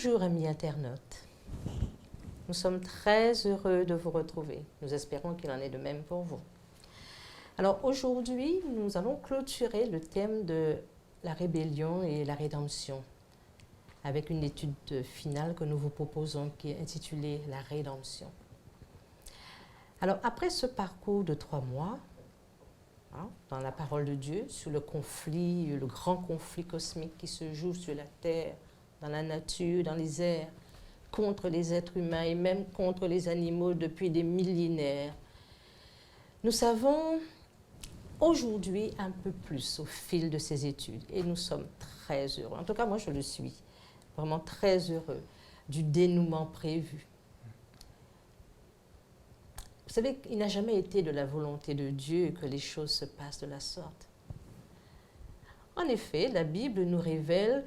Bonjour amis internautes, nous sommes très heureux de vous retrouver. Nous espérons qu'il en est de même pour vous. Alors aujourd'hui, nous allons clôturer le thème de la rébellion et la rédemption avec une étude finale que nous vous proposons qui est intitulée La rédemption. Alors après ce parcours de 3 mois, dans la parole de Dieu, sur le conflit, le grand conflit cosmique qui se joue sur la terre, dans la nature, dans les airs, contre les êtres humains et même contre les animaux depuis des millénaires. Nous savons aujourd'hui un peu plus au fil de ces études et nous sommes très heureux. En tout cas, moi je le suis, vraiment très heureux du dénouement prévu. Vous savez qu'il n'a jamais été de la volonté de Dieu que les choses se passent de la sorte. En effet, la Bible nous révèle,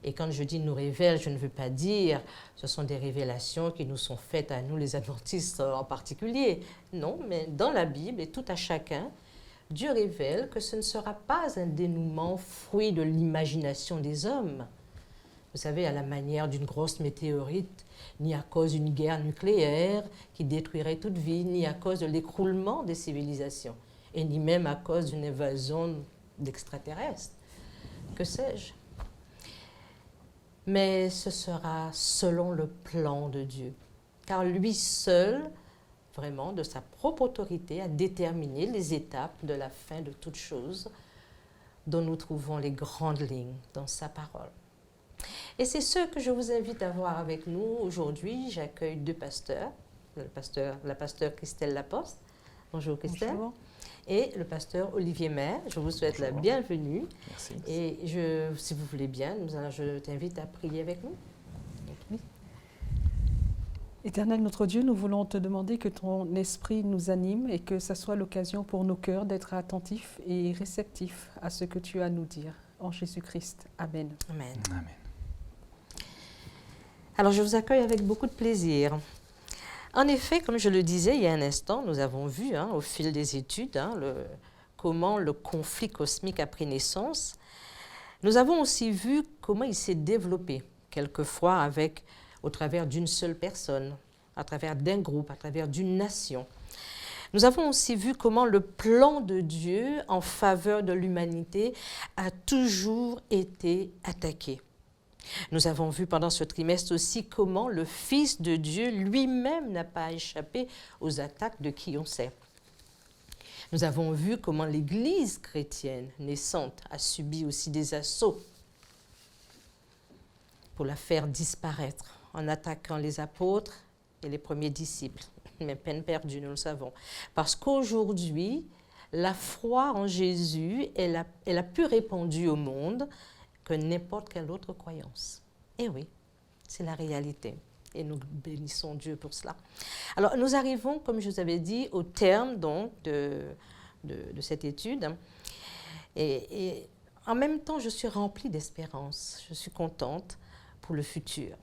et quand je dis nous révèle, je ne veux pas dire ce sont des révélations qui nous sont faites à nous les adventistes en particulier. Non, mais dans la Bible et tout à chacun, Dieu révèle que ce ne sera pas un dénouement fruit de l'imagination des hommes. Vous savez, à la manière d'une grosse météorite, ni à cause d'une guerre nucléaire qui détruirait toute vie, ni à cause de l'écroulement des civilisations, et ni même à cause d'une invasion d'extraterrestres. Que sais-je? Mais ce sera selon le plan de Dieu, car lui seul, vraiment, de sa propre autorité, a déterminé les étapes de la fin de toute chose dont nous trouvons les grandes lignes dans sa parole. Et c'est ce que je vous invite à voir avec nous aujourd'hui. J'accueille 2 pasteurs, la pasteur Christelle Laposte. Bonjour Christelle. Bonjour. Et le pasteur Olivier Maire. Je vous souhaite la bienvenue. Merci. Et si vous voulez bien, je t'invite à prier avec nous. Oui. Éternel notre Dieu, nous voulons te demander que ton esprit nous anime et que ça soit l'occasion pour nos cœurs d'être attentifs et réceptifs à ce que tu as à nous dire. En Jésus-Christ. Amen. Amen. Amen. Alors, je vous accueille avec beaucoup de plaisir. En effet, comme je le disais il y a un instant, nous avons vu au fil des études comment le conflit cosmique a pris naissance. Nous avons aussi vu comment il s'est développé, quelquefois au travers d'une seule personne, à travers d'un groupe, à travers d'une nation. Nous avons aussi vu comment le plan de Dieu en faveur de l'humanité a toujours été attaqué. Nous avons vu pendant ce trimestre aussi comment le Fils de Dieu lui-même n'a pas échappé aux attaques de qui on sait. Nous avons vu comment l'Église chrétienne naissante a subi aussi des assauts pour la faire disparaître en attaquant les apôtres et les premiers disciples. Mais peine perdue, nous le savons. Parce qu'aujourd'hui, la foi en Jésus, elle a plus répandu au monde que n'importe quelle autre croyance. Et oui, c'est la réalité. Et nous bénissons Dieu pour cela. Alors, nous arrivons, comme je vous avais dit, au terme donc, de cette étude. Et en même temps, je suis remplie d'espérance. Je suis contente pour le futur.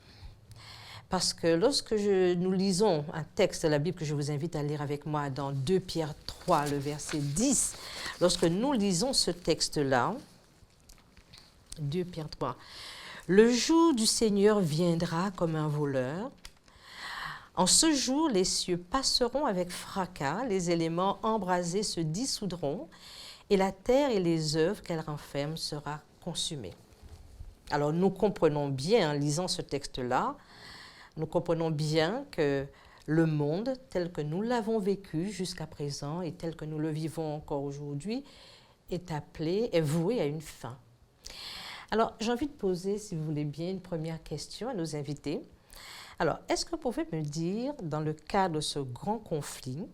Parce que lorsque nous lisons un texte de la Bible que je vous invite à lire avec moi dans 2 Pierre 3, le verset 10, lorsque nous lisons ce texte-là, 2 Pierre 3, « Le jour du Seigneur viendra comme un voleur. En ce jour, les cieux passeront avec fracas, les éléments embrasés se dissoudront, et la terre et les œuvres qu'elle renferme sera consumée. » Alors nous comprenons bien, en lisant ce texte-là, nous comprenons bien que le monde, tel que nous l'avons vécu jusqu'à présent et tel que nous le vivons encore aujourd'hui, est voué à une fin. Alors, j'ai envie de poser, si vous voulez bien, une première question à nos invités. Alors, est-ce que vous pouvez me dire, dans le cadre de ce grand conflit,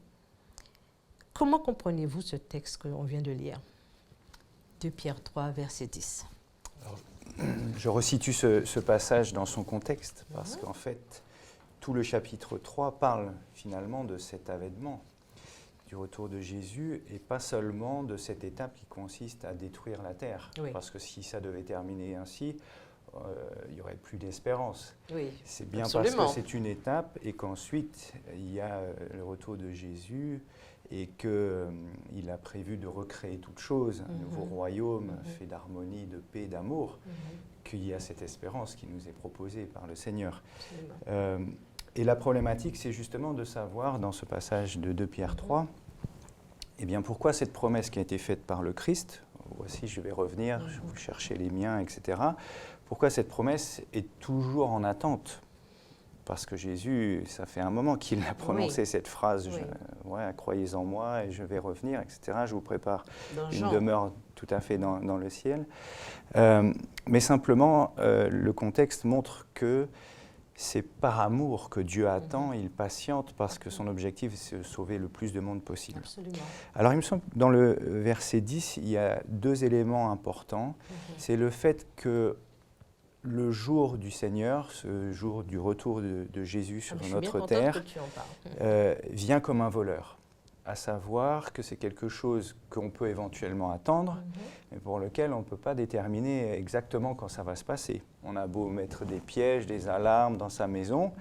comment comprenez-vous ce texte qu'on vient de lire? 2 Pierre 3, verset 10. Alors, je resitue ce passage dans son contexte, parce qu'en fait, tout le chapitre 3 parle finalement de cet avènement, du retour de Jésus, et pas seulement de cette étape qui consiste à détruire la terre. Oui. Parce que si ça devait terminer ainsi, il n'y aurait plus d'espérance. Oui, c'est bien absolument. Parce que c'est une étape et qu'ensuite il y a le retour de Jésus et qu'il a prévu de recréer toute chose, un nouveau royaume fait d'harmonie, de paix, d'amour, qu'il y a cette espérance qui nous est proposée par le Seigneur. Absolument. Et la problématique, c'est justement de savoir, dans ce passage de 2 Pierre 3, eh bien, pourquoi cette promesse qui a été faite par le Christ, voici, je vais revenir, je vais chercher les miens, etc., pourquoi cette promesse est toujours en attente? Parce que Jésus, ça fait un moment qu'il a prononcé cette phrase, croyez en moi et je vais revenir, etc. Je vous prépare une demeure tout à fait dans le ciel. Mais simplement, le contexte montre que c'est par amour que Dieu attend, il patiente parce que son objectif, c'est de sauver le plus de monde possible. Absolument. Alors il me semble que dans le verset 10, il y a 2 éléments importants. C'est le fait que le jour du Seigneur, ce jour du retour de Jésus sur notre terre, vient comme un voleur. À savoir que c'est quelque chose qu'on peut éventuellement attendre, mais pour lequel on ne peut pas déterminer exactement quand ça va se passer. On a beau mettre des pièges, des alarmes dans sa maison,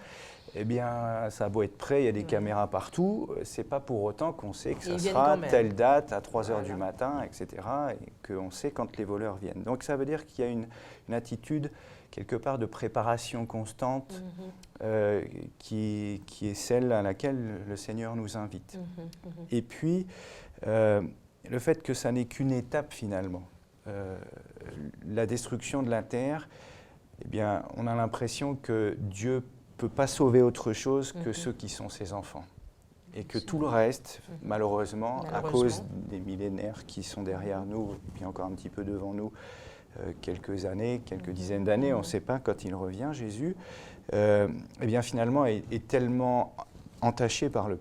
eh bien, ça a beau être prêt, il y a des caméras partout, c'est pas pour autant qu'on sait que ça sera telle date à 3 heures du matin, etc., et qu'on sait quand les voleurs viennent. Donc ça veut dire qu'il y a une attitude quelque part de préparation constante qui est celle à laquelle le Seigneur nous invite. Et puis, le fait que ça n'est qu'une étape finalement. La destruction de la terre, eh bien, on a l'impression que Dieu ne peut pas sauver autre chose que ceux qui sont ses enfants. Et que tout le reste, malheureusement, à cause des millénaires qui sont derrière nous, et puis encore un petit peu devant nous, quelques années, quelques dizaines d'années, on ne sait pas quand il revient, Jésus, eh bien finalement est tellement entaché par le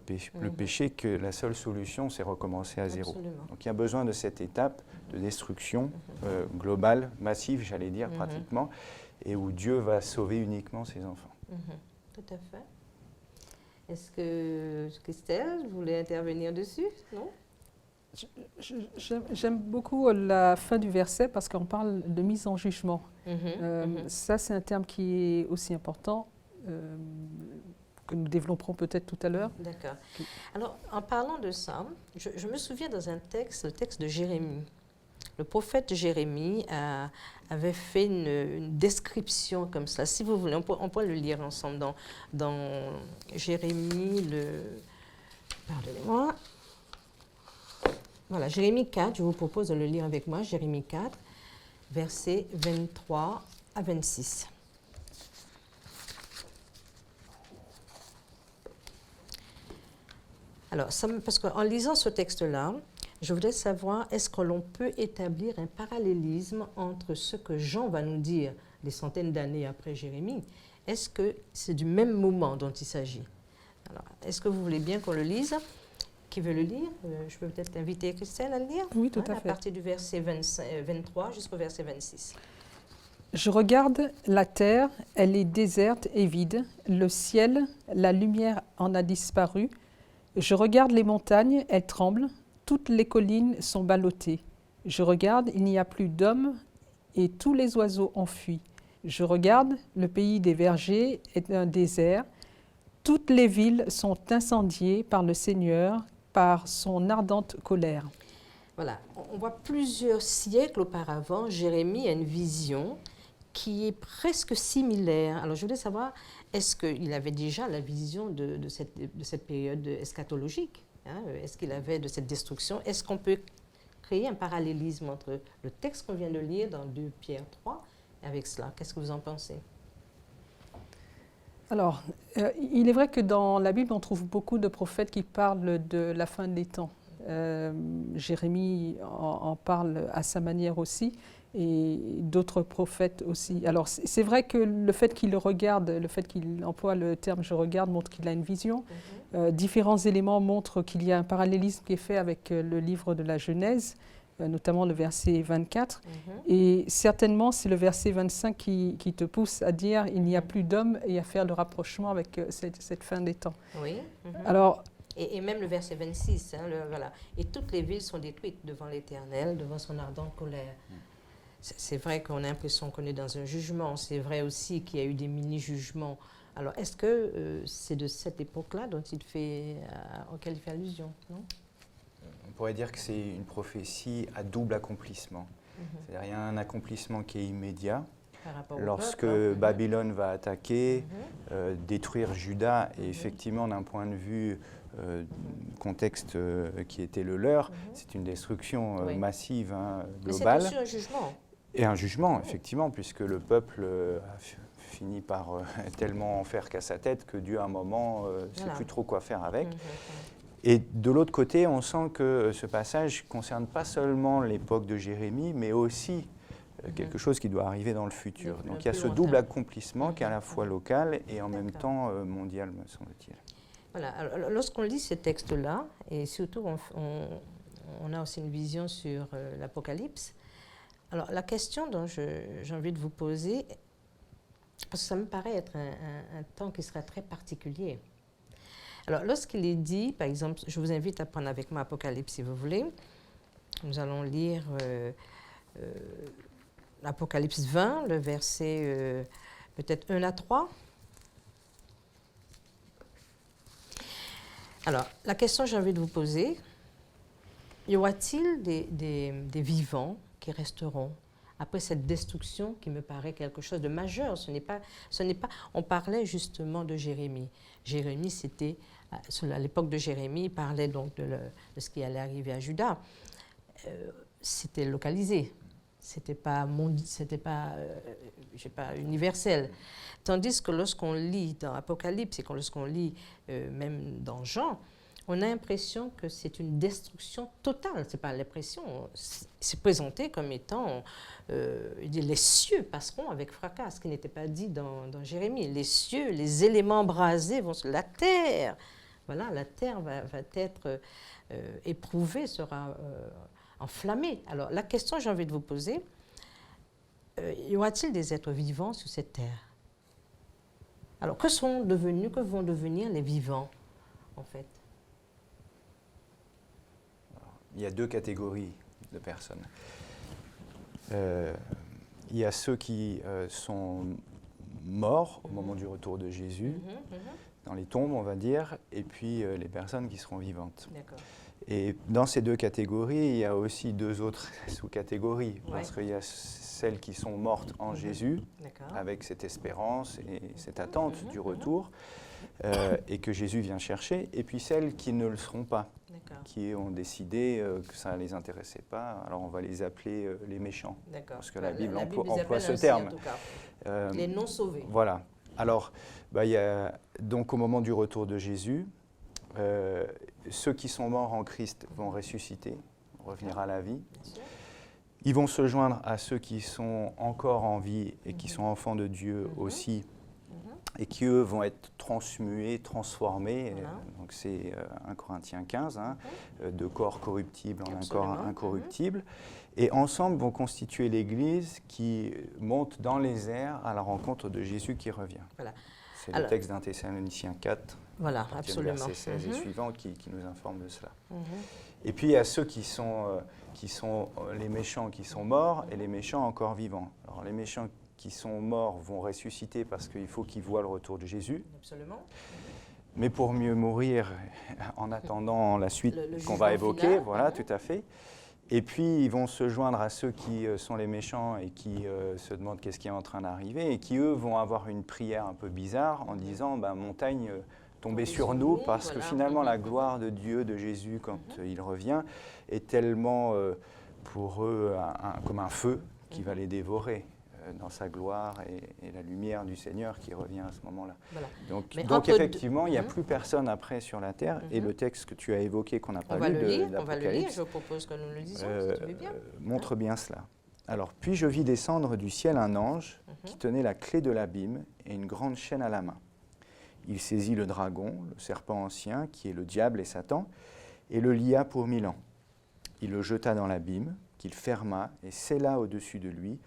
péché que la seule solution, c'est recommencer à zéro. Absolument. Donc il y a besoin de cette étape de destruction globale, massive, j'allais dire, pratiquement, et où Dieu va sauver uniquement ses enfants. Tout à fait. Est-ce que Christelle voulait intervenir dessus? Non? J'aime beaucoup la fin du verset parce qu'on parle de mise en jugement. Ça, c'est un terme qui est aussi important, que nous développerons peut-être tout à l'heure. D'accord. Alors, en parlant de ça, je me souviens dans un texte, le texte de Jérémie. Le prophète Jérémie avait fait une description comme ça. Si vous voulez, on pourrait le lire ensemble dans Jérémie, pardonnez-moi. Voilà, Jérémie 4, je vous propose de le lire avec moi, Jérémie 4, versets 23 à 26. Alors, parce qu'en lisant ce texte-là, je voudrais savoir, est-ce que l'on peut établir un parallélisme entre ce que Jean va nous dire des centaines d'années après Jérémie? Est-ce que c'est du même moment dont il s'agit? Alors, est-ce que vous voulez bien qu'on le lise? Qui veut le lire? Je peux peut-être inviter Christelle à le lire? Oui, tout à fait. À partir du verset 23 jusqu'au verset 26. Je regarde la terre, elle est déserte et vide. Le ciel, la lumière en a disparu. Je regarde les montagnes, elles tremblent. Toutes les collines sont ballottées. Je regarde, il n'y a plus d'hommes et tous les oiseaux ont fui. Je regarde, le pays des vergers est un désert. Toutes les villes sont incendiées par le Seigneur, par son ardente colère. Voilà, on voit plusieurs siècles auparavant, Jérémie a une vision qui est presque similaire. Alors je voulais savoir, est-ce qu'il avait déjà la vision de cette période eschatologique? Est-ce qu'il avait de cette destruction? Est-ce qu'on peut créer un parallélisme entre le texte qu'on vient de lire dans 2 Pierre 3 et avec cela? Qu'est-ce que vous en pensez? Alors, il est vrai que dans la Bible, on trouve beaucoup de prophètes qui parlent de la fin des temps. Jérémie en parle à sa manière aussi, et d'autres prophètes aussi. Alors, c'est vrai que le fait qu'il le regarde, le fait qu'il emploie le terme « je regarde » montre qu'il a une vision. Différents éléments montrent qu'il y a un parallélisme qui est fait avec le livre de la Genèse, notamment le verset 24. Et certainement, c'est le verset 25 qui te pousse à dire « il n'y a plus d'hommes » et à faire le rapprochement avec cette fin des temps. Oui. Alors, et même le verset 26, voilà. Et toutes les villes sont détruites devant l'Éternel, devant son ardente colère. C'est vrai qu'on a l'impression qu'on est dans un jugement. C'est vrai aussi qu'il y a eu des mini-jugements. Alors, est-ce que c'est de cette époque-là auquel il fait allusion, non? On pourrait dire que c'est une prophétie à double accomplissement. C'est-à-dire qu'il y a un accomplissement qui est immédiat, Par rapport au lorsque peuple, hein. Babylone va attaquer, détruire Juda, et effectivement d'un point de vue contexte qui était le leur, c'est une destruction Oui. massive, hein, Mais c'est globale. aussi un jugement. Et un jugement, effectivement, puisque le peuple a fini par tellement en faire qu'à sa tête que Dieu, à un moment, ne sait Voilà. plus trop quoi faire avec. Mhm. Et de l'autre côté, on sent que ce passage ne concerne pas seulement l'époque de Jérémie, mais aussi quelque chose qui doit arriver dans le futur. Le Donc il y a plus ce lointain. double accomplissement qui est à la fois local et en même D'accord. temps mondial, me semble-t-il. Voilà. Alors, lorsqu'on lit ces textes-là, et surtout on a aussi une vision sur l'Apocalypse, alors la question dont j'ai envie de vous poser, parce que ça me paraît être un temps qui sera très particulier. Alors lorsqu'il est dit, par exemple, je vous invite à prendre avec moi Apocalypse si vous voulez, nous allons lire l'Apocalypse 20, le verset peut-être 1 à 3. Alors, la question que j'ai envie de vous poser, y aura-t-il des vivants qui resteront après cette destruction qui me paraît quelque chose de majeur? Ce n'est pas, on parlait justement de Jérémie. Jérémie, c'était, à l'époque de Jérémie, il parlait donc de ce qui allait arriver à Juda. C'était localisé. C'était pas universel. Tandis que lorsqu'on lit dans Apocalypse et lorsqu'on lit même dans Jean, on a l'impression que c'est une destruction totale. C'est pas l'impression, c'est présenté comme étant les cieux passeront avec fracas, ce qui n'était pas dit dans Jérémie. Les cieux, les éléments brasés vont sur la terre. Voilà, la terre va être éprouvée, sera enflammée. Alors, la question que j'ai envie de vous poser, y aura-t-il des êtres vivants sur cette terre? Alors, que vont devenir les vivants, en fait? Il y a deux catégories de personnes. Il y a ceux qui sont morts au moment du retour de Jésus, dans les tombes, on va dire, et puis les personnes qui seront vivantes. D'accord. Et dans ces deux catégories, il y a aussi deux autres sous-catégories, Ouais. parce qu'il y a celles qui sont mortes en Jésus, D'accord. avec cette espérance et cette attente du retour, et que Jésus vient chercher, et puis celles qui ne le seront pas, D'accord. qui ont décidé que ça ne les intéressait pas, alors on va les appeler les méchants, D'accord. parce que la Bible les emploie appelle ce ainsi, terme. en tout cas. Les non sauvés. Voilà. Alors, il y a, donc au moment du retour de Jésus, ceux qui sont morts en Christ vont ressusciter, revenir à la vie. Bien sûr. Ils vont se joindre à ceux qui sont encore en vie et qui sont enfants de Dieu aussi, et qui, eux, vont être transmués, transformés. Voilà. Donc c'est 1 Corinthiens 15, hein, de corps corruptibles en un Absolument. corps incorruptible. Et ensemble vont constituer l'Église qui monte dans les airs à la rencontre de Jésus qui revient. Voilà. C'est le Alors, texte d'un Thessaloniciens 4, Voilà, à partir du absolument. verset 16 et suivant, qui nous informe de cela. Mhm. Et puis il y a ceux qui sont les méchants qui sont morts et les méchants encore vivants. Alors les méchants qui sont morts vont ressusciter parce qu'il faut qu'ils voient le retour de Jésus. Absolument. Mais pour mieux mourir en attendant la suite Le qu'on va jugement évoquer, final. voilà, tout à fait. Et puis ils vont se joindre à ceux qui sont les méchants et qui se demandent qu'est-ce qui est en train d'arriver et qui, eux, vont avoir une prière un peu bizarre en disant montagne, tombez sur nous, parce que voilà. finalement la gloire de Dieu, de Jésus, quand il revient, est tellement pour eux comme un feu qui va les dévorer dans sa gloire et la lumière du Seigneur qui revient à ce moment-là. Voilà. Donc entre effectivement, il n'y a plus personne après sur la terre. Et le texte que tu as évoqué, qu'on n'a pas On va lu, le lire, on va le lire. d'Apocalypse, Je propose que nous le lisions, si tu veux bien. montre bien cela. Alors, puis je vis descendre du ciel un ange qui tenait la clé de l'abîme et une grande chaîne à la main. Il saisit le dragon, le serpent ancien, qui est le diable et Satan, et le lia pour 1000 ans. Il le jeta dans l'abîme, qu'il ferma et scella au-dessus de lui,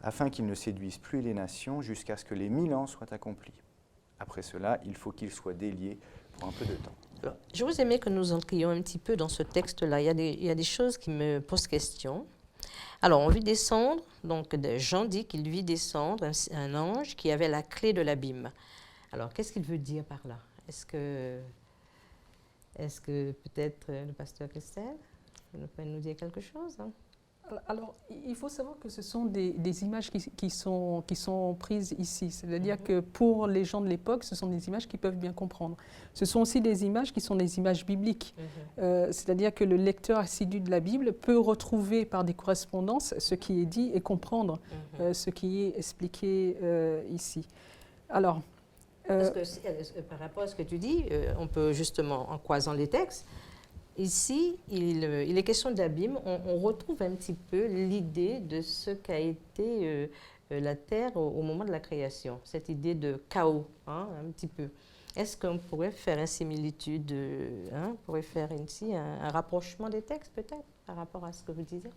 afin qu'il ne séduise plus les nations jusqu'à ce que les 1000 ans soient accomplis. Après cela, il faut qu'il soit délié pour un peu de temps. Alors, je vous aimais que nous entrions un petit peu dans ce texte-là. Il y a des choses qui me posent question. Alors, on vit descendre, donc Jean dit qu'il vit descendre un ange qui avait la clé de l'abîme. Alors, qu'est-ce qu'il veut dire par là? Est-ce que peut-être le pasteur Christelle peut nous dire quelque chose, hein? Alors, il faut savoir que ce sont des images qui sont prises ici. C'est-à-dire que pour les gens de l'époque, ce sont des images qu'ils peuvent bien comprendre. Ce sont aussi des images qui sont des images bibliques. C'est-à-dire que le lecteur assidu de la Bible peut retrouver par des correspondances ce qui est dit et comprendre ce qui est expliqué ici. Alors, par rapport à ce que tu dis, on peut justement, en croisant les textes, ici, il est question d'abîme. On retrouve un petit peu l'idée de ce qu'a été la terre au moment de la création, cette idée de chaos, hein, un petit peu. Est-ce qu'on pourrait faire une similitude, on pourrait faire ici un rapprochement des textes peut-être par rapport à ce que vous disiez?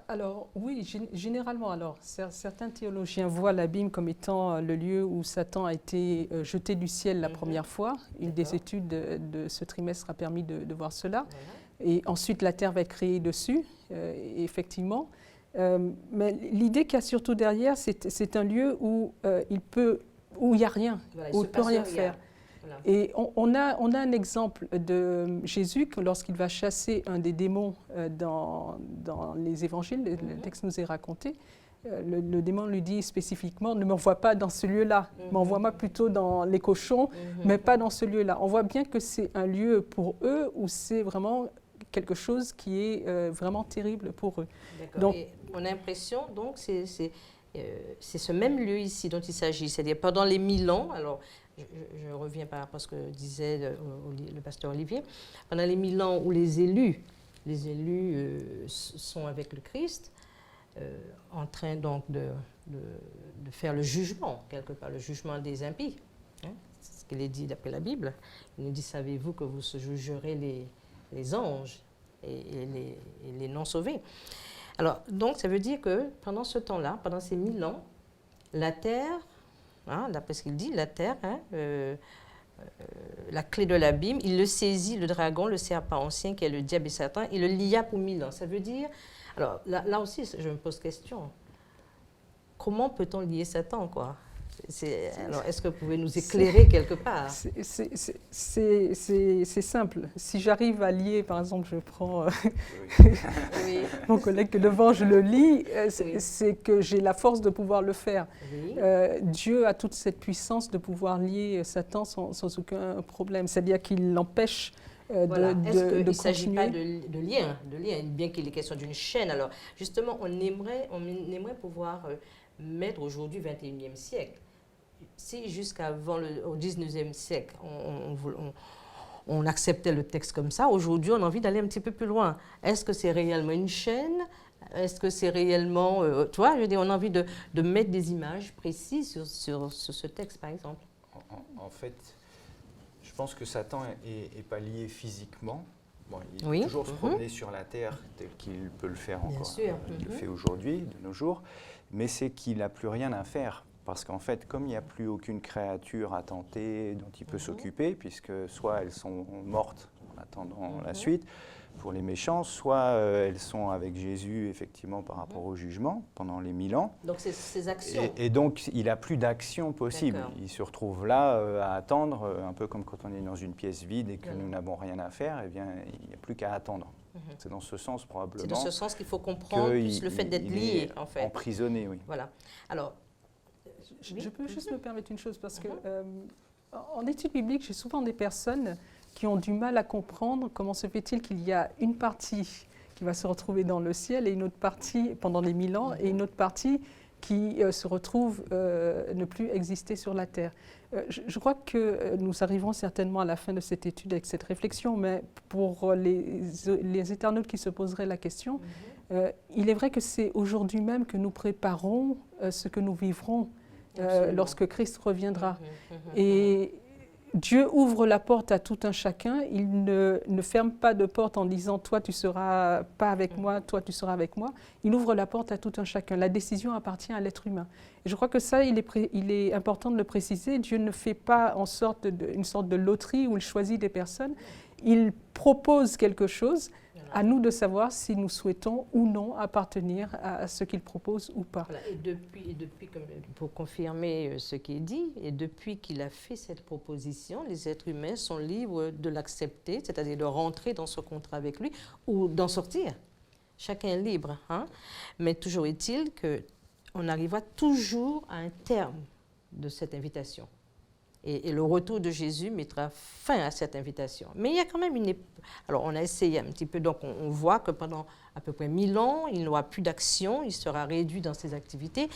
Alors oui, généralement. Alors, certains théologiens voient l'abîme comme étant le lieu où Satan a été jeté du ciel la première fois. Une des études de ce trimestre a permis de voir cela. Voilà. Et ensuite, la terre va être créée dessus, effectivement. Mais l'idée qu'il y a surtout derrière, c'est un lieu où où il n'y a rien, voilà, où il ne peut rien faire. Voilà. Et on a un exemple de Jésus lorsqu'il va chasser un des démons dans les évangiles, le texte nous est raconté. Le démon lui dit spécifiquement, ne m'envoie pas dans ce lieu-là, m'envoie-moi plutôt dans les cochons, mais pas dans ce lieu-là. On voit bien que c'est un lieu pour eux où c'est vraiment quelque chose qui est vraiment terrible pour eux. Donc, et on a l'impression, donc, c'est ce même lieu ici dont il s'agit, c'est-à-dire pendant les 1000 ans, alors je reviens par rapport à ce que disait le pasteur Olivier, pendant les 1000 ans où les élus sont avec le Christ, en train donc de faire le jugement, quelque part, le jugement des impies. Hein, c'est ce qu'il est dit d'après la Bible. Il nous dit, savez-vous que vous jugerez les anges et les non-sauvés. Alors, donc, ça veut dire que pendant ce temps-là, pendant ces 1000 ans, la terre, d'après ce qu'il dit, la terre, la clé de l'abîme, il le saisit, le dragon, le serpent ancien qui est le diable et Satan, il le lia pour 1000 ans. Ça veut dire, alors là aussi, je me pose question, comment peut-on lier Satan, quoi? Alors, est-ce que vous pouvez nous éclairer quelque part? C'est simple. Si j'arrive à lier, par exemple, je prends mon collègue devant, je le lis, c'est que j'ai la force de pouvoir le faire. Oui. Dieu a toute cette puissance de pouvoir lier Satan sans aucun problème. C'est-à-dire qu'il l'empêche voilà. Est-ce qu'il ne s'agit pas de lien, bien qu'il est question d'une chaîne? Alors, justement, on aimerait pouvoir mettre aujourd'hui, 21e siècle, si jusqu'avant au 19e siècle, on acceptait le texte comme ça, aujourd'hui, on a envie d'aller un petit peu plus loin. Est-ce que c'est réellement une chaîne? Est-ce que c'est réellement... tu vois, je veux dire, on a envie de mettre des images précises sur ce texte, par exemple. En fait, je pense que Satan n'est pas lié physiquement. Bon, il peut toujours se promener sur la terre tel qu'il peut le faire encore. Bien sûr. Il le fait aujourd'hui, de nos jours. Mais c'est qu'il n'a plus rien à faire. Parce qu'en fait, comme il n'y a plus aucune créature à tenter dont il peut s'occuper, puisque soit elles sont mortes en attendant la suite pour les méchants, soit elles sont avec Jésus effectivement par rapport au jugement pendant les 1000 ans. Donc c'est ces actions. Et donc il n'a plus d'action possible. Il se retrouve là à attendre, un peu comme quand on est dans une pièce vide et que nous n'avons rien à faire, eh bien il n'y a plus qu'à attendre. C'est dans ce sens probablement. C'est dans ce sens qu'il faut comprendre plus le fait d'être lié en fait. Emprisonné, oui. Voilà. Alors, je peux juste me permettre une chose, parce que en études bibliques, j'ai souvent des personnes qui ont du mal à comprendre comment se fait-il qu'il y a une partie qui va se retrouver dans le ciel et une autre partie pendant les 1000 ans et une autre partie qui se retrouve ne plus exister sur la terre. Je crois que nous arriverons certainement à la fin de cette étude avec cette réflexion, mais pour les internautes qui se poseraient la question, il est vrai que c'est aujourd'hui même que nous préparons ce que nous vivrons lorsque Christ reviendra. Et Dieu ouvre la porte à tout un chacun. Il ne ferme pas de porte en disant « toi, tu ne seras pas avec moi, toi, tu seras avec moi ». Il ouvre la porte à tout un chacun. La décision appartient à l'être humain. Et je crois que ça, il est important de le préciser. Dieu ne fait pas une sorte de loterie où il choisit des personnes. Il propose quelque chose. À nous de savoir si nous souhaitons ou non appartenir à ce qu'il propose ou pas. Voilà. Et depuis, pour confirmer ce qui est dit, et depuis qu'il a fait cette proposition, les êtres humains sont libres de l'accepter, c'est-à-dire de rentrer dans ce contrat avec lui ou d'en sortir. Chacun est libre, hein? Mais toujours est-il qu'on arrivera toujours à un terme de cette invitation. Et le retour de Jésus mettra fin à cette invitation. Mais il y a quand même Alors, on a essayé un petit peu, donc on voit que pendant à peu près 1000 ans, il n'aura plus d'action, il sera réduit dans ses activités.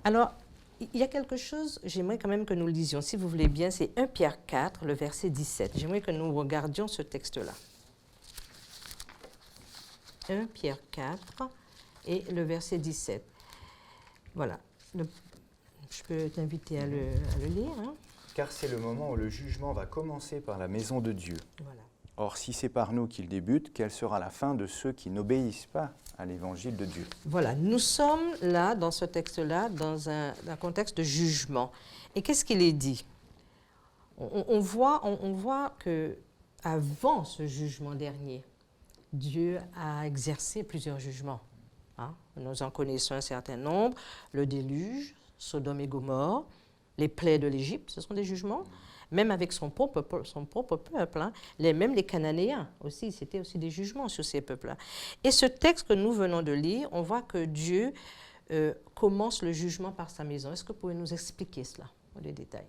Alors, il y a quelque chose, j'aimerais quand même que nous le lisions, si vous voulez bien, c'est 1 Pierre 4, le verset 17. J'aimerais que nous regardions ce texte-là. 1 Pierre 4 et le verset 17. Voilà. Je peux t'inviter à le lire. Hein? Car c'est le moment où le jugement va commencer par la maison de Dieu. Voilà. Or, si c'est par nous qu'il débute, quelle sera la fin de ceux qui n'obéissent pas à l'évangile de Dieu? Voilà, nous sommes là, dans ce texte-là, dans un contexte de jugement. Et qu'est-ce qu'il est dit? On voit que avant ce jugement dernier, Dieu a exercé plusieurs jugements. Hein? Nous en connaissons un certain nombre. Le déluge, Sodome et Gomorrhe, les plaies de l'Égypte, ce sont des jugements. Même avec son propre peuple, hein. Même les Cananéens aussi, c'était aussi des jugements sur ces peuples-là. Et ce texte que nous venons de lire, on voit que Dieu commence le jugement par sa maison. Est-ce que vous pouvez nous expliquer cela, dans les détails?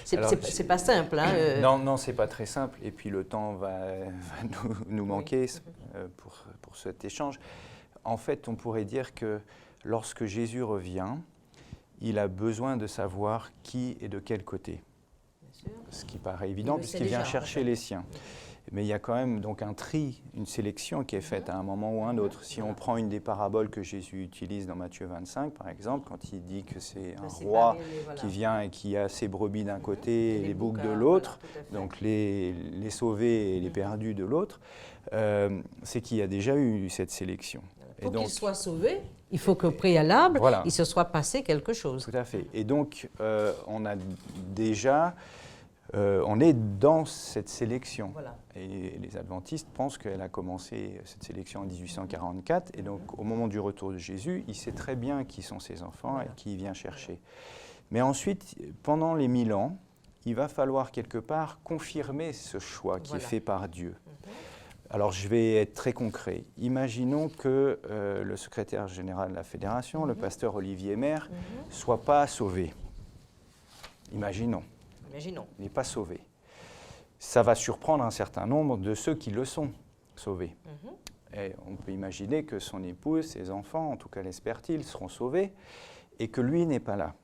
C'est pas simple. Hein, Non, c'est pas très simple. Et puis le temps va nous manquer pour cet échange. En fait, on pourrait dire que lorsque Jésus revient, il a besoin de savoir qui est de quel côté. Ce qui paraît évident puisqu'il vient chercher les siens. Mais il y a quand même donc un tri, une sélection qui est faite à un moment ou à un autre. Si on prend une des paraboles que Jésus utilise dans Matthieu 25, par exemple, quand il dit que c'est un roi qui vient et qui a ses brebis d'un côté et les boucs de l'autre, donc les sauvés et les perdus de l'autre, c'est qu'il y a déjà eu cette sélection. Pour qu'il soit sauvé, il faut qu'au préalable, il se soit passé quelque chose. Tout à fait. Et donc, on a déjà... on est dans cette sélection. Voilà. Et les adventistes pensent qu'elle a commencé, cette sélection, en 1844. Et donc, au moment du retour de Jésus, il sait très bien qui sont ses enfants et qui il vient chercher. Mais ensuite, pendant les 1000 ans, il va falloir quelque part confirmer ce choix qui est fait par Dieu. Alors, je vais être très concret. Imaginons que le secrétaire général de la Fédération, le pasteur Olivier Maire, ne soit pas sauvé. Imaginons. Il n'est pas sauvé. Ça va surprendre un certain nombre de ceux qui le sont sauvés. Et on peut imaginer que son épouse, ses enfants, en tout cas l'espère-t-il, seront sauvés et que lui n'est pas là.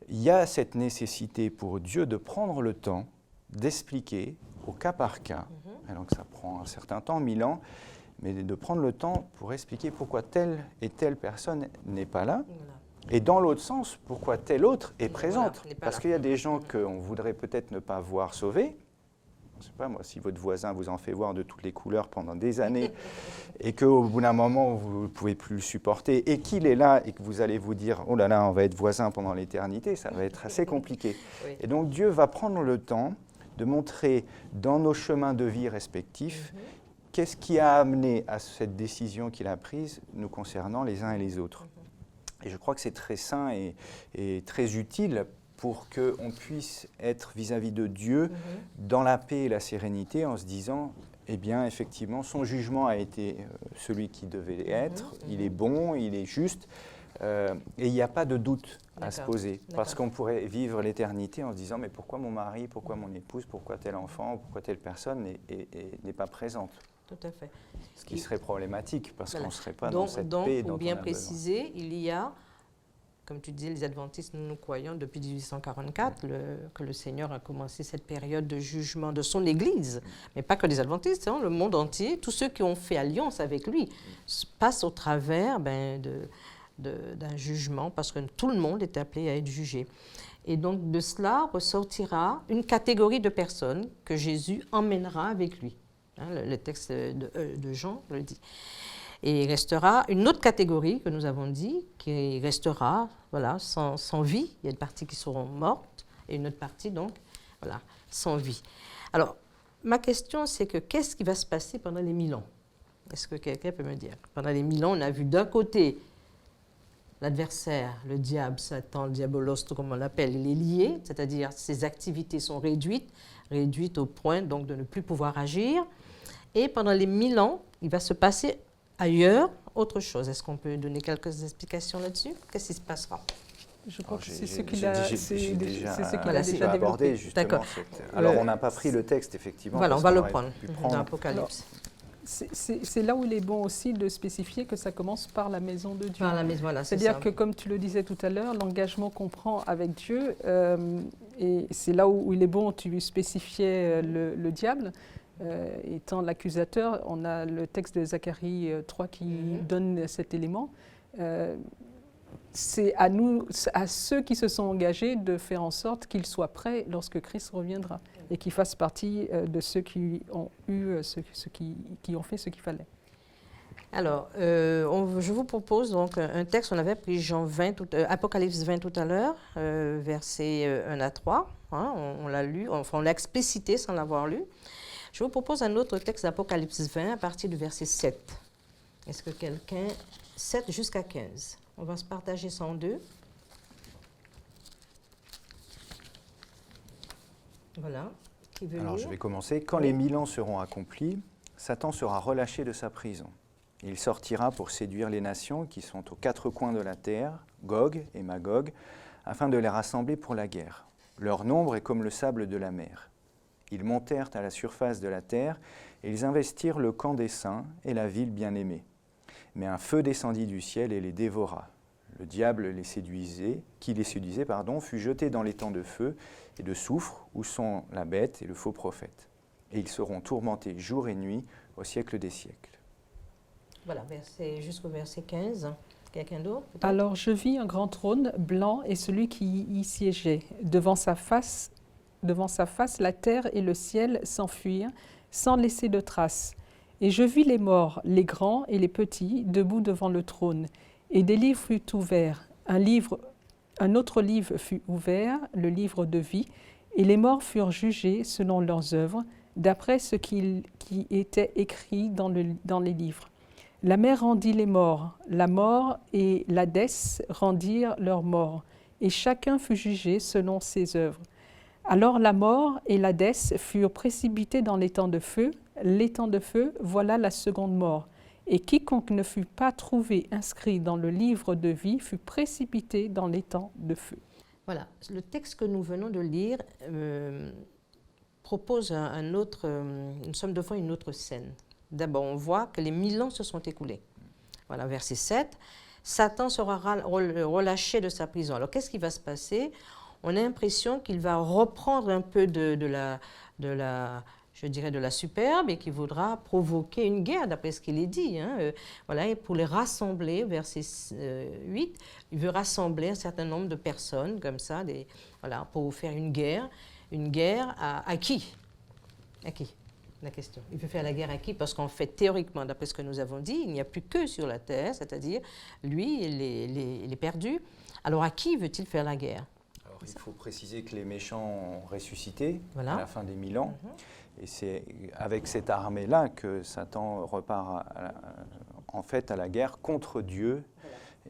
Il y a cette nécessité pour Dieu de prendre le temps d'expliquer au cas par cas, et donc ça prend un certain temps, 1000 ans, mais de prendre le temps pour expliquer pourquoi telle et telle personne n'est pas là. Et dans l'autre sens, pourquoi telle autre est présente. Parce qu'il y a des gens qu'on voudrait peut-être ne pas voir sauvés. Je ne sais pas moi, si votre voisin vous en fait voir de toutes les couleurs pendant des années et qu'au bout d'un moment, vous ne pouvez plus le supporter et qu'il est là et que vous allez vous dire « Oh là là, on va être voisins pendant l'éternité », ça va être assez compliqué. Et donc Dieu va prendre le temps de montrer dans nos chemins de vie respectifs qu'est-ce qui a amené à cette décision qu'il a prise nous concernant les uns et les autres. Et je crois que c'est très sain et très utile pour qu'on puisse être vis-à-vis de Dieu dans la paix et la sérénité en se disant, eh bien, effectivement, son jugement a été celui qui devait être, il est bon, il est juste, et il n'y a pas de doute à se poser. Parce qu'on pourrait vivre l'éternité en se disant, mais pourquoi mon mari, pourquoi mon épouse, pourquoi tel enfant, pourquoi telle personne n'est pas présente? Tout à fait. Ce qui serait problématique, parce qu'on ne serait pas dans cette paix dont on a besoin. Donc, pour bien préciser, il y a, comme tu dis, les adventistes, nous croyons depuis 1844 que le Seigneur a commencé cette période de jugement de son Église. Mais pas que les adventistes, hein, le monde entier, tous ceux qui ont fait alliance avec lui passent au travers d'un jugement, parce que tout le monde est appelé à être jugé. Et donc, de cela ressortira une catégorie de personnes que Jésus emmènera avec lui. Hein, le texte de Jean le dit. Et il restera une autre catégorie que nous avons dit, qui restera sans vie. Il y a une partie qui seront mortes et une autre partie, donc, sans vie. Alors, ma question, c'est que qu'est-ce qui va se passer pendant les 1000 ans? Est-ce que quelqu'un peut me dire? Pendant les 1000 ans, on a vu d'un côté l'adversaire, le diable, Satan, le diabolos, comme on l'appelle, il est lié, c'est-à-dire ses activités sont réduites au point donc de ne plus pouvoir agir. Et pendant les 1000 ans, il va se passer ailleurs autre chose. Est-ce qu'on peut donner quelques explications là-dessus? Qu'est-ce qui se passera? Je crois que c'est ce j'ai qu'il a, déjà abordé, développé. justement. D'accord. Alors, on n'a pas pris le texte, effectivement. Voilà, on parce va qu'on le aurait prendre pu dans l'Apocalypse. C'est là où il est bon aussi de spécifier que ça commence par la maison de Dieu. Par la maison, voilà, c'est C'est-à-dire ça. que, comme tu le disais tout à l'heure, l'engagement qu'on prend avec Dieu, et c'est là où il est bon, tu spécifiais le diable, étant l'accusateur. On a le texte de Zacharie 3 qui donne cet élément. C'est à nous, à ceux qui se sont engagés, de faire en sorte qu'ils soient prêts lorsque Christ reviendra et qu'ils fassent partie de ceux qui ont eu, qui ont fait ce qu'il fallait. Alors, je vous propose donc un texte. On avait pris Apocalypse 20 tout à l'heure, versets 1 à 3. Hein, on l'a lu, enfin on l'a explicité sans l'avoir lu. Je vous propose un autre texte d'Apocalypse 20 à partir du verset 7. Est-ce que quelqu'un... 7 jusqu'à 15. On va se partager ça en deux. Voilà. Qui veut Alors, lire? je vais commencer. Quand les 1000 ans seront accomplis, Satan sera relâché de sa prison. Il sortira pour séduire les nations qui sont aux quatre coins de la terre, Gog et Magog, afin de les rassembler pour la guerre. Leur nombre est comme le sable de la mer. Ils montèrent à la surface de la terre et ils investirent le camp des saints et la ville bien-aimée. Mais un feu descendit du ciel et les dévora. Le diable qui les séduisait, fut jeté dans les temps de feu et de soufre où sont la bête et le faux prophète. Et ils seront tourmentés jour et nuit au siècle des siècles. Voilà, jusqu'au verset 15. Quelqu'un d'autre? Alors je vis un grand trône blanc et celui qui y siégeait. Devant sa face, la terre et le ciel s'enfuirent sans laisser de traces. Et je vis les morts, les grands et les petits, debout devant le trône. Et des livres furent ouverts. Un autre livre fut ouvert, le livre de vie, et les morts furent jugés selon leurs œuvres, d'après ce qui était écrit dans les livres. La mer rendit les morts, la mort et l'Hadès rendirent leurs morts, et chacun fut jugé selon ses œuvres. Alors la mort et l'Hadès furent précipités dans l'étang de feu. L'étang de feu, voilà la seconde mort. Et quiconque ne fut pas trouvé inscrit dans le livre de vie fut précipité dans l'étang de feu. Voilà, le texte que nous venons de lire propose nous sommes devant une autre scène. D'abord, on voit que les 1000 ans se sont écoulés. Voilà, verset 7. Satan sera relâché de sa prison. Alors, qu'est-ce qui va se passer? On a l'impression qu'il va reprendre un peu de la superbe et qu'il voudra provoquer une guerre, d'après ce qu'il est dit. Voilà, et pour les rassembler, verset 8, il veut rassembler un certain nombre de personnes, comme ça, pour faire une guerre. Une guerre à qui? À qui? La question. Il veut faire la guerre à qui? Parce qu'en fait, théoriquement, d'après ce que nous avons dit, il n'y a plus que sur la terre, c'est-à-dire lui, il est perdu. Alors à qui veut-il faire la guerre? Alors, il faut préciser que les méchants ont ressuscité Voilà. à la fin des 1000 ans. Et c'est avec cette armée-là que Satan repart en fait à la guerre contre Dieu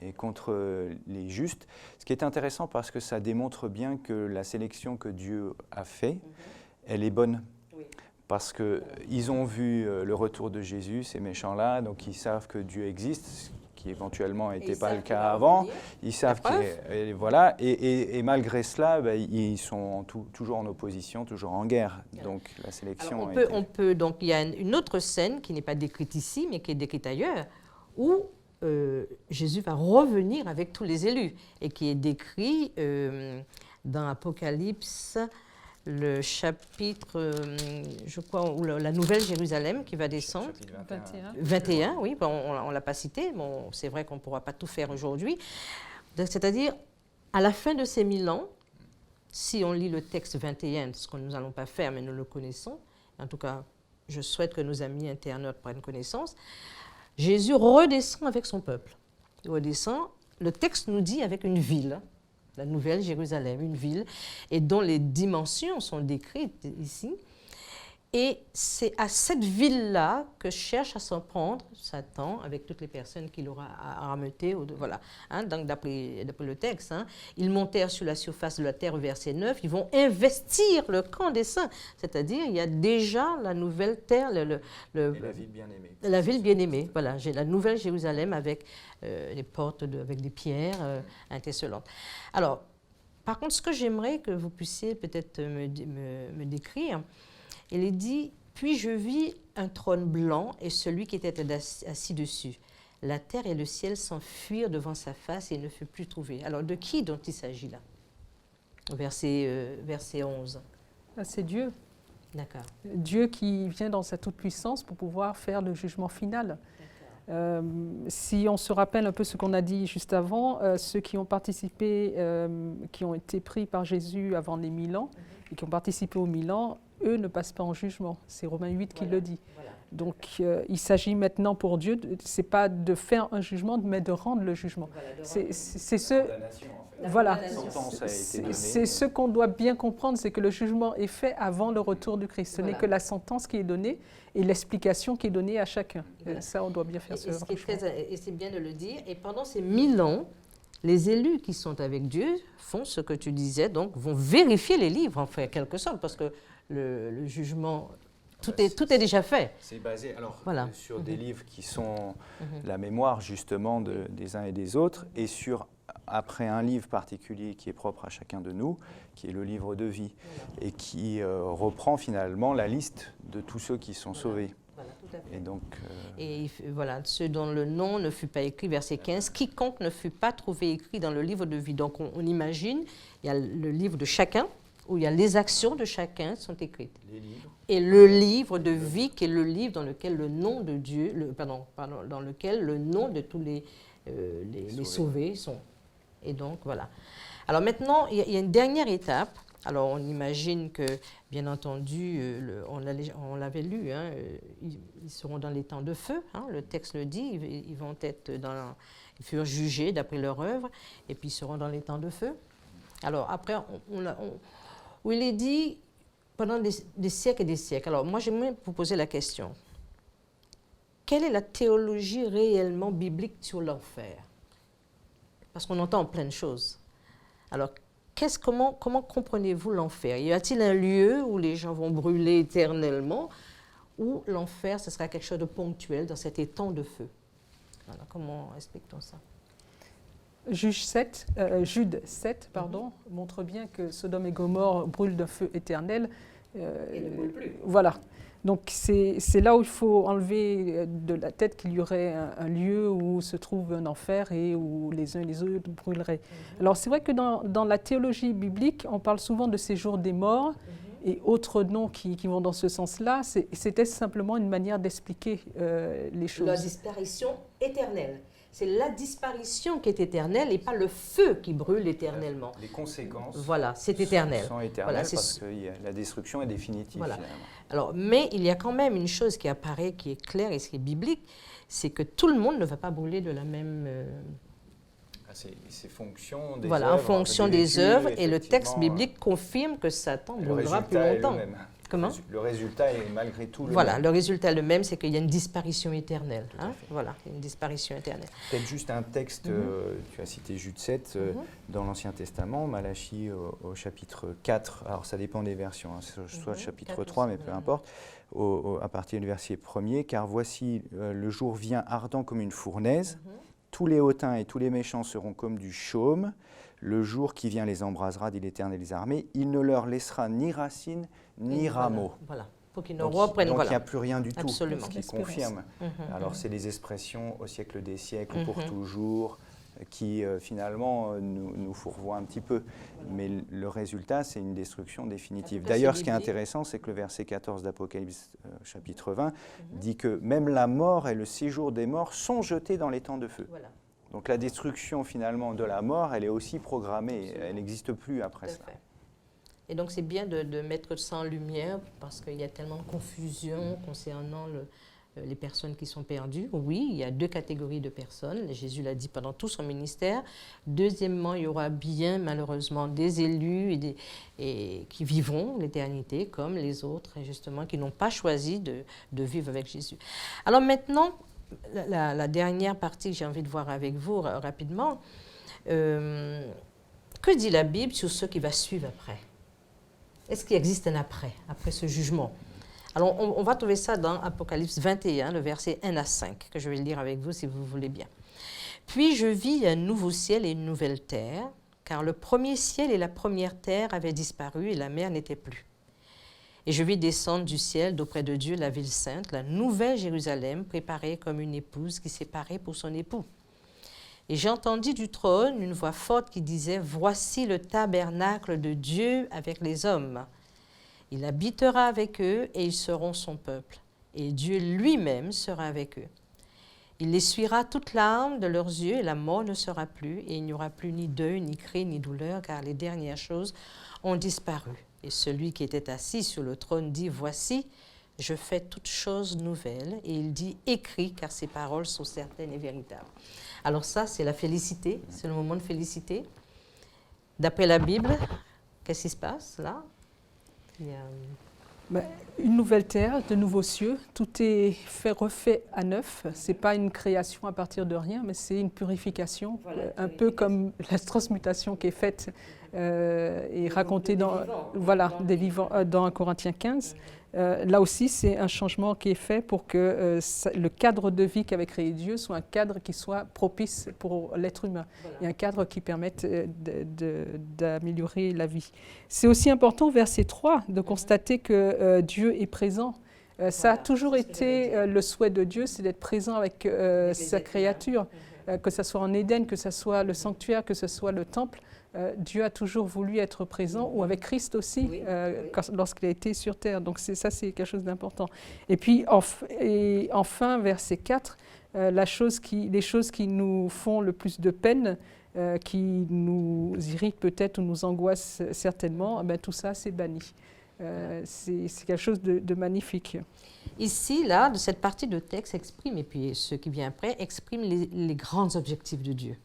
et contre les justes. Ce qui est intéressant parce que ça démontre bien que la sélection que Dieu a faite, elle est bonne. Parce qu'ils ont vu le retour de Jésus, ces méchants-là, donc ils savent que Dieu existe, ce qui éventuellement n'était pas le cas avant. Ils savent voilà, et malgré cela, ils sont toujours en opposition, toujours en guerre. Donc la sélection. Alors, donc il y a une autre scène qui n'est pas décrite ici, mais qui est décrite ailleurs, où Jésus va revenir avec tous les élus et qui est décrit dans Apocalypse. Le chapitre, je crois, ou la Nouvelle Jérusalem qui va descendre. 21, oui, on ne l'a pas cité. Bon, c'est vrai qu'on ne pourra pas tout faire aujourd'hui. C'est-à-dire, à la fin de ces 1000 ans, si on lit le texte 21, ce que nous n'allons pas faire, mais nous le connaissons, en tout cas, je souhaite que nos amis internautes prennent connaissance, Jésus redescend avec son peuple. Il redescend, le texte nous dit avec une ville. La Nouvelle Jérusalem, une ville, et dont les dimensions sont décrites ici. Et c'est à cette ville-là que cherche à s'en prendre Satan avec toutes les personnes qu'il aura à rameuter. Voilà. Donc, d'après le texte, ils montèrent sur la surface de la terre, verset 9, ils vont investir le camp des saints. C'est-à-dire, il y a déjà la nouvelle terre, et la ville bien-aimée. La ville bien-aimée, voilà. J'ai la nouvelle Jérusalem avec les portes avec des pierres intercelantes. Alors, par contre, ce que j'aimerais que vous puissiez peut-être me décrire, il est dit, puis je vis un trône blanc et celui qui était assis dessus. La terre et le ciel s'enfuirent devant sa face et il ne fut plus trouvé. Alors, de qui dont il s'agit là? Verset 11. C'est Dieu. D'accord. Dieu qui vient dans sa toute-puissance pour pouvoir faire le jugement final. Si on se rappelle un peu ce qu'on a dit juste avant, ceux qui ont participé, qui ont été pris par Jésus avant les 1000 ans et qui ont participé aux 1000 ans, eux ne passent pas en jugement. C'est Romains 8 qui le dit. Voilà. Donc il s'agit maintenant pour Dieu, ce n'est pas de faire un jugement, mais de rendre le jugement. Voilà, c'est ce... Voilà, c'est ce qu'on doit bien comprendre, c'est que le jugement est fait avant le retour du Christ. Ce n'est que la sentence qui est donnée et l'explication qui est donnée à chacun. Voilà. Ça, on doit bien faire et c'est bien de le dire. Et pendant ces 1000 ans, les élus qui sont avec Dieu font ce que tu disais, donc vont vérifier les livres, en fait, quelque sorte, parce que le jugement, tout est déjà fait. C'est basé sur des livres qui sont la mémoire justement des uns et des autres, et après un livre particulier qui est propre à chacun de nous, qui est le livre de vie, et qui reprend finalement la liste de tous ceux qui sont sauvés. Voilà, tout à fait. Et donc, voilà, ceux dont le nom ne fut pas écrit, verset 15, quiconque ne fut pas trouvé écrit dans le livre de vie. Donc on imagine, il y a le livre de chacun, où il y a les actions de chacun sont écrites. Les livres. Et le livre de vie, qui est le livre dans lequel le nom de Dieu, dans lequel le nom de tous les sauvés sont. Et donc, voilà. Alors maintenant, il y a une dernière étape. Alors, on imagine que, bien entendu, on l'avait lu, ils seront dans les temps de feu, le texte le dit, ils vont être ils furent jugés d'après leur œuvre, et puis ils seront dans les temps de feu. Alors, après, où il est dit, pendant des siècles et des siècles. Alors, moi, j'aimerais vous poser la question. Quelle est la théologie réellement biblique sur l'enfer? Parce qu'on entend plein de choses. Alors, comment comprenez-vous l'enfer? Y a-t-il un lieu où les gens vont brûler éternellement, ou l'enfer, ce sera quelque chose de ponctuel dans cet étang de feu? Voilà, comment explique-t-on ça? Jude 7, montre bien que Sodome et Gomorrhe brûlent d'un feu éternel. Et ne brûlent plus. Voilà. Donc c'est là où il faut enlever de la tête qu'il y aurait un lieu où se trouve un enfer et où les uns et les autres brûleraient. Alors c'est vrai que dans la théologie biblique, on parle souvent de séjour des morts et autres noms qui vont dans ce sens-là. C'était simplement une manière d'expliquer les choses. La disparition éternelle. C'est la disparition qui est éternelle et pas le feu qui brûle éternellement. Les conséquences c'est éternel. Sont éternelles parce que la destruction est définitive. Voilà. Finalement. Alors, mais il y a quand même une chose qui apparaît, qui est claire et qui est biblique, c'est que tout le monde ne va pas brûler de la même... C'est fonction des œuvres. En fonction des œuvres, et le texte biblique confirme que Satan brûlera plus longtemps. Comment? Le résultat est malgré tout le même. Voilà, le résultat est le même, c'est qu'il y a une disparition éternelle. Voilà, une disparition éternelle. Peut-être juste un texte, tu as cité Jude 7, dans l'Ancien Testament, Malachie au chapitre 4, alors ça dépend des versions, soit chapitre 3, mais peu importe, à partir du verset 1er, car voici le jour vient ardent comme une fournaise, tous les hautains et tous les méchants seront comme du chaume, le jour qui vient les embrasera, dit l'Éternel des armées, il ne leur laissera ni racines ni rameaux. Voilà. Pour qu'ils ne reprennent. Donc il n'y a plus rien du tout. Absolument. Ce qui confirme. Alors c'est des expressions au siècle des siècles, pour toujours, qui finalement nous fourvoient un petit peu. Mais le résultat, c'est une destruction définitive. D'ailleurs, ce qui est intéressant, c'est que le verset 14 d'Apocalypse chapitre 20 dit que même la mort et le séjour des morts sont jetés dans les temps de feu. Voilà. Donc la destruction finalement de la mort, elle est aussi programmée, elle n'existe plus après ça. Et donc c'est bien de mettre ça en lumière parce qu'il y a tellement de confusion concernant les personnes qui sont perdues. Oui, il y a 2 catégories de personnes. Jésus l'a dit pendant tout son ministère. Deuxièmement, il y aura bien malheureusement des élus et qui vivront l'éternité comme les autres, justement, qui n'ont pas choisi de vivre avec Jésus. Alors maintenant, la dernière partie que j'ai envie de voir avec vous rapidement, que dit la Bible sur ce qui va suivre après? Est-ce qu'il existe un après ce jugement? Alors, on va trouver ça dans Apocalypse 21, le verset 1 à 5, que je vais lire avec vous si vous voulez bien. « Puis je vis un nouveau ciel et une nouvelle terre, car le premier ciel et la première terre avaient disparu et la mer n'était plus. Et je vis descendre du ciel d'auprès de Dieu la ville sainte, la nouvelle Jérusalem, préparée comme une épouse qui s'est parée pour son époux. Et j'ai entendu du trône une voix forte qui disait « Voici le tabernacle de Dieu avec les hommes. Il habitera avec eux et ils seront son peuple. Et Dieu lui-même sera avec eux. Il essuiera toute larme de leurs yeux et la mort ne sera plus. Et il n'y aura plus ni deuil, ni cri, ni douleur, car les dernières choses ont disparu. Et celui qui était assis sur le trône dit « Voici, je fais toutes choses nouvelles. » Et il dit « Écris, car ces paroles sont certaines et véritables. » Alors ça, c'est la félicité, c'est le moment de félicité. D'après la Bible, qu'est-ce qui se passe là? Une nouvelle terre, de nouveaux cieux, tout est refait à neuf. Ce n'est pas une création à partir de rien, mais c'est une purification, un peu comme la transmutation qui est faite et racontée dans, des vivants, dans 1 Corinthiens 15. Là aussi, c'est un changement qui est fait pour que le cadre de vie qu'avait créé Dieu soit un cadre qui soit propice pour l'être humain et un cadre qui permette d'améliorer la vie. C'est aussi important, verset 3, de constater que Dieu est présent. Ça a toujours été le souhait de Dieu, c'est d'être présent avec sa créature, que ce soit en Éden, que ce soit le sanctuaire, que ce soit le temple. Dieu a toujours voulu être présent, ou avec Christ aussi, lorsqu'il a été sur terre. Donc ça, c'est quelque chose d'important. Et puis, enfin, verset 4, les choses qui nous font le plus de peine, qui nous irritent peut-être ou nous angoissent certainement, tout ça, c'est banni. C'est quelque chose de magnifique. Ici, là, de cette partie de texte exprime, et puis ce qui vient après, exprime les grands objectifs de Dieu.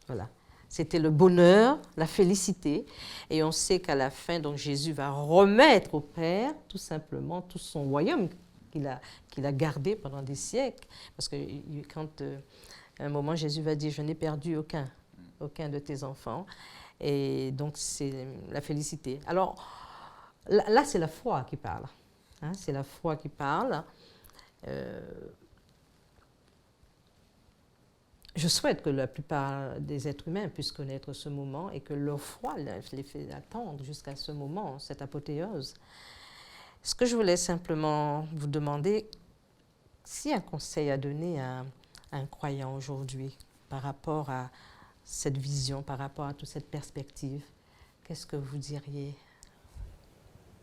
Voilà. C'était le bonheur, la félicité. Et on sait qu'à la fin, donc, Jésus va remettre au Père, tout simplement, tout son royaume qu'il a gardé pendant des siècles. Parce que quand, à un moment, Jésus va dire « Je n'ai perdu aucun de tes enfants ». Et donc, c'est la félicité. Alors, là, c'est la foi qui parle. Hein, c'est la foi qui parle. Je souhaite que la plupart des êtres humains puissent connaître ce moment et que leur foi les fait attendre jusqu'à ce moment, cette apothéose. Ce que je voulais simplement vous demander, si un conseil à donner à un croyant aujourd'hui par rapport à cette vision, par rapport à toute cette perspective, qu'est-ce que vous diriez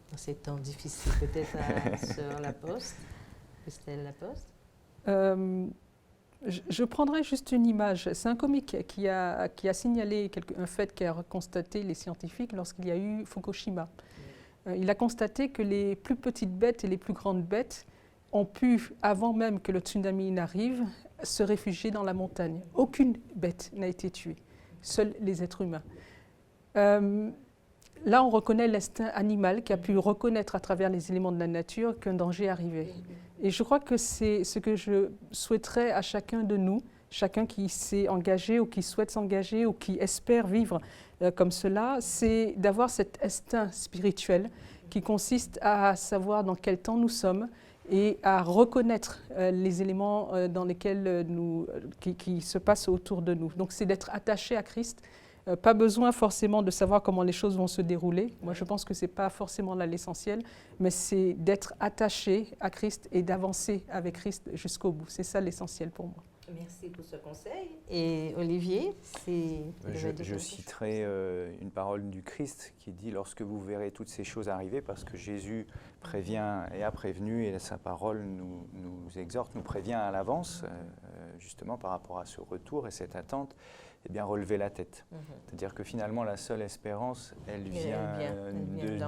dans ces temps difficiles? Peut-être à Sœur Laposte, Christelle Laposte? Je prendrai juste une image. C'est un comique qui a signalé un fait qu'a constaté les scientifiques lorsqu'il y a eu Fukushima. Il a constaté que les plus petites bêtes et les plus grandes bêtes ont pu, avant même que le tsunami n'arrive, se réfugier dans la montagne. Aucune bête n'a été tuée, seuls les êtres humains. Là, on reconnaît l'instinct animal qui a pu reconnaître à travers les éléments de la nature qu'un danger arrivait. Et je crois que c'est ce que je souhaiterais à chacun de nous, chacun qui s'est engagé ou qui souhaite s'engager ou qui espère vivre comme cela, c'est d'avoir cet instinct spirituel qui consiste à savoir dans quel temps nous sommes et à reconnaître les éléments dans lesquels qui se passent autour de nous. Donc c'est d'être attaché à Christ. Pas besoin forcément de savoir comment les choses vont se dérouler. Moi, je pense que ce n'est pas forcément là l'essentiel, mais c'est d'être attaché à Christ et d'avancer avec Christ jusqu'au bout. C'est ça l'essentiel pour moi. Merci pour ce conseil. Et Olivier, je citerai une parole du Christ qui dit « Lorsque vous verrez toutes ces choses arriver », parce que Jésus prévient et a prévenu, et sa parole nous exhorte, nous prévient à l'avance, justement par rapport à ce retour et cette attente. eh bien, relever la tête. C'est-à-dire que finalement, la seule espérance, elle vient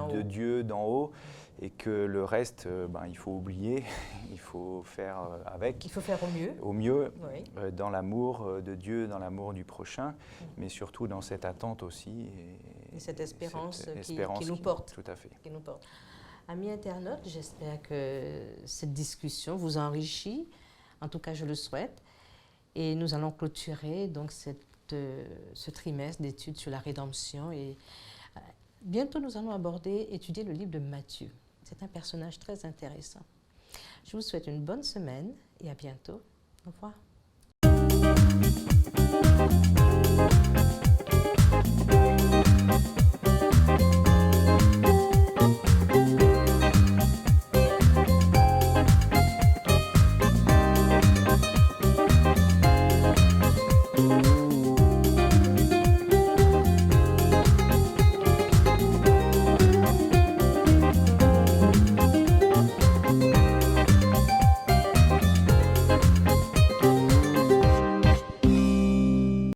de Dieu, d'en haut, et que le reste, il faut oublier, il faut faire avec. Il faut faire au mieux. Au mieux, Oui. Dans l'amour de Dieu, dans l'amour du prochain, mais surtout dans cette attente aussi. Et cette espérance, qui nous porte. porte. Tout à fait. Qui nous porte. Amis internautes, j'espère que cette discussion vous enrichit. En tout cas, je le souhaite. Et nous allons clôturer donc ce trimestre d'études sur la rédemption. Et bientôt, nous allons étudier le livre de Matthieu. C'est un personnage très intéressant. Je vous souhaite une bonne semaine et à bientôt. Au revoir.